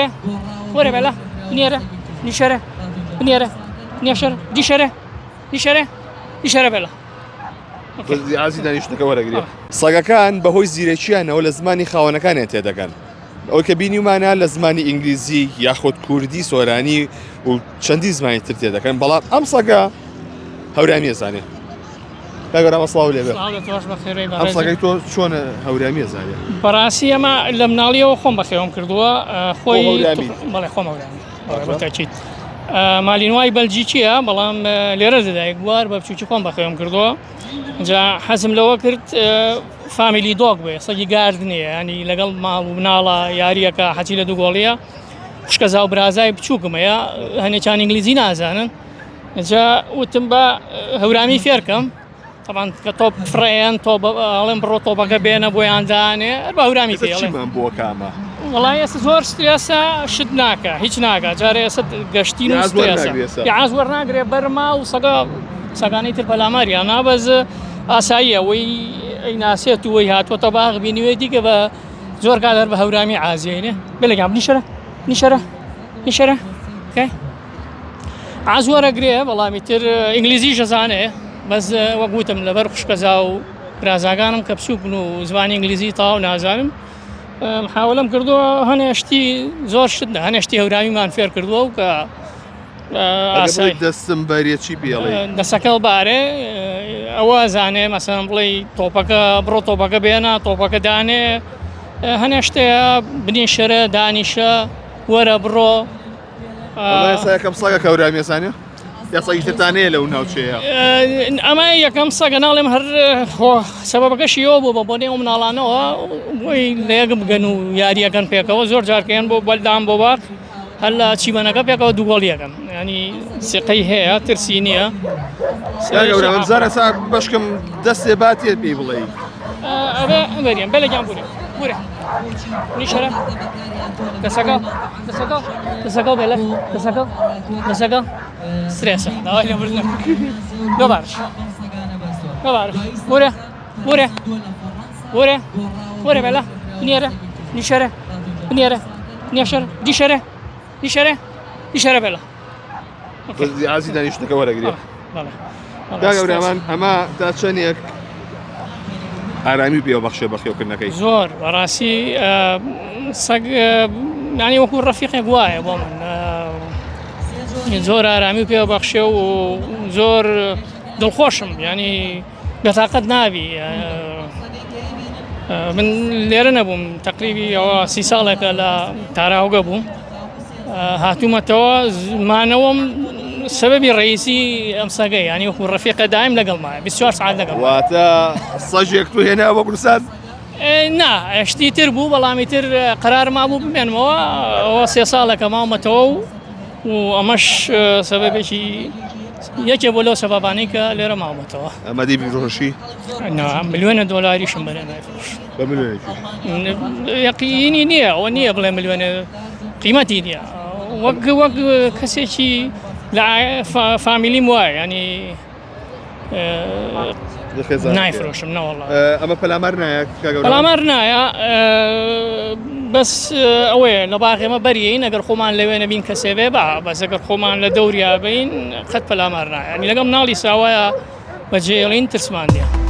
نشره وره بلا نيره نشره نيره نشره دشره نشره نشره بلا عزی دانیشتەکە وەرەگرێ سەگەکان بەهۆی زیرەکییانەوە لە زمانی خاوەنەکانیان تێدەکەن ئەوەی کە بینیمانە لە زمانی ئینگلیزی یاخود کوردی سۆرانی و چەندی زمانی تر تێدەکەن بەڵام ئەم سەگە هەورامی ئەزانێ کاگەرامە سڵاو لێبێ ئەم سەگەی تۆ چۆن هەورامی ئەزانێ بەڕاستی ئەمە لە مناڵیەوە خۆم بەخێوم کردووە خۆی بەڵێ خۆم هەورامی بەتاکید مالینوای بەلجیکیە بەڵام لێرە دەدایک بوار بە بچووکی خۆم بەخێوم کردووە جا حەزم لەوە کرد فامیلی دۆگ بێ سەگی گاردنیە ینی لەگەڵ ماڵ و مناڵە یاریەکە حەچی لە دووگۆڵیە خوشکەزا و برازای بچووکمەیە هەنێکیان ئینگلیزی نازانن جا وتم بە هەورامی فێرکەم طبعا کە تۆ فڕێن تۆ ئەڵێن بڕۆ تۆپەکە بێنە بۆیان دانێ بە هەورامی پێڵێن بۆ کامە وڵای ئێستا زۆر سترێسە شت ناکە هیچ ناکە جارێ ئێستا گەشتین و سترێسە یاعاز وەرناگرێ بەرما و سەگانەی تر بەلامەریان نابەز ئاساییە وەی ئەیناسێت و وەی هاتووەتە باغ بینیوێ دیکە بە زۆر کاتەر بە هەورامی عازێنێ بێلەگەم نیشەرە نیشەرە نیشەرە عاز وەرەگرێ بەڵامی تر ئینگلیزیش ئەزانێ بەس وەک گوتم لەبەر خوشکەزا و برازاگانم کە بچووکن و زمانی ئینگلیزی تاو نازانم محاولەم کردووە هەنێشتی زۆر شت هەنێشتی هەورامیمان فێر کردووە و کە ئاسایی دەستم بەرێکی بێڵێ دەسەکەڵ بارێ ئەوە زانێ مەسەن بڵێ تۆپەکە بڕۆ تۆپەکە بێنە تۆپەکە دانێ هەنێشتەیە بنیشەرە دانیشە وەرە بڕۆ یەکەم سەگە هەورامی ئەزانێ یا سەگی ترتانەیە لەو ناوچەیە ئەمە یەکەم سەگە ناڵێم هەر سەبەبەکەشی ئەوە بوو بە بۆنێ مناڵانەوە بۆی لەیەک بگەن و یاریەکەن پێکەوە زۆر جارکەیان بۆ بەلدان بۆ باک هەر لە چیمەنەکە پێکەوە دووگۆڵیەکەن ینی سقەی هەیە ترسی نییە زارە بەشکم دەستێ باتێت پێی بڵێ ئەبێ بەریان بەلەگیان بورێ بورێ نیشەرە دەسەکە دەسەکە دەسەکە بێلە دەسەکە دەسەکە سترێسە داوای لێبوردنە ببارش ببارش بورێ بورێ بورێ بورێ بێلە بنێرە نیشەرە بنێرە نیشەرە دیشەرە نیشەرە نیشەرە بێلە عزی دانیشتەکە وەرەگرێ داگەورەمان ئەمە تا چەندێک ئارامی پێوە بەخشێ بەخێوکردنەکەی زۆر بەڕاستی سەگ نانی وەکو ڕەفیقێک وایە بۆ من زۆر ئارامی پێوە بەخشێ و زۆر دڵخۆشم ینی بێتاقەت نابی من لێرە نەبووم تقریبی ئەوە 30 ساڵێکە لە تاراوگە بووم هاتوومەتەوە مانەوەم سببی ڕئیسی ئەم سەگەی ینی وەکو ڕەفیقە دایم لەگەڵمایە 24 ساعت لەگەڵ واتە سەگێک تو هێنا بە کوردستان نا شتی تر بوو بەڵامی تر قەرار مابوو بمێنمەوە ئەوە 3 ساڵێکە ماومەتەوە و ئەمەش سەبەبێکی یەکێ بۆ لەو سەبابانەی کە لێرە ماومەتەوە ئەمە دەی بیفرۆشی ملیۆنە دۆلاریشم بەرێ نایفرۆش بە ملیۆنێکی یەقینی نییە ئەوە نییە بڵێ ملیۆنە قیمەتی نییە وەک کەسێکی لە فامیلیم وایە ینی نایفرۆشم نەوەڵڵا ئەمە پەلامار نایە پەلامار نایە بەس ئەوەیە لە باغ ئێمە بەریین ئەگەر خۆمان لەوێ نەبین کەسێ بێ بەس ئەگەر خۆمان لە دەوریا بین قەت پەلامار نایە ینی لەگەڵ مناڵی ساوایە بەجێڵین ترسمان دیە